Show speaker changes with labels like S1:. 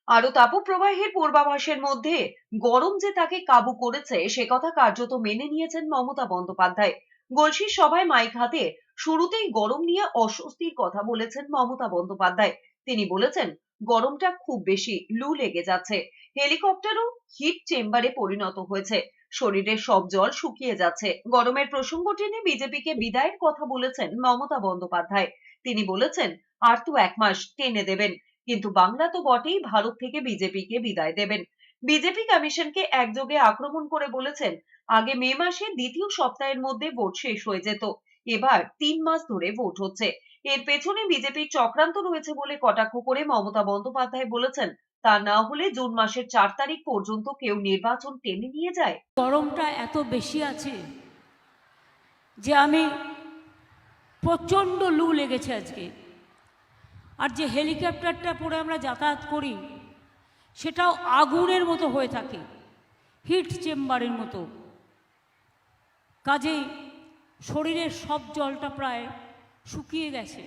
S1: আরো তাপপ্রবাহের পূর্বাভাসের মধ্যে গরম যে তাকে কাবু করেছে সে কথা কার্যত মেনে নিয়েছেন মমতা বন্দ্যোপাধ্যায়। গলসির সভায় মাইক হাতে শুরুতেই গরম নিয়ে অস্বস্তির কথা বলেছেন মমতা বন্দ্যোপাধ্যায়। তিনি বলেছেন, গরমটা খুব বেশি, লু লেগে যাচ্ছে, হেলিকপ্টারও হিট চেম্বারে পরিণত হয়েছে, শরীরের সব জল শুকিয়ে যাচ্ছে। গরমের প্রসঙ্গ টেনে বিজেপিকে বিদায়ের কথা বলেছেন মমতা বন্দ্যোপাধ্যায়। তিনি বলেছেন, আর তো 1 মাস টেনে দেবেন, কিন্তু বাংলা তো বটেই, ভারত থেকে বিজেপিকে বিদায় দেবেন। বিজেপি কমিশনকে একযোগে আক্রমণ করে বলেছেন, আগে মে মাসে দ্বিতীয় সপ্তাহের মধ্যে ভোট শেষ হয়ে যেত, এবার 3 মাস ধরে ভোট হচ্ছে। এর পেছনে বিজেপির চক্রান্ত রয়েছে বলে কটাক্ষ করে মমতা বন্দ্যোপাধ্যায় বলেছেন, তা না হলে জুন মাসের 4 তারিখ পর্যন্ত কেউ নির্বাচন টেনে নিয়ে যায়।
S2: গরমটা এত বেশি আছে যে আমি প্রচণ্ড লু লেগেছে আজকে। আর যে হেলিকপ্টারটা পরে আমরা যাতায়াত করি সেটাও আগুনের মতো হয়ে থাকে, হিট চেম্বারের মতো। কাজেই শরীরের সব জলটা প্রায় শুকিয়ে গেছে।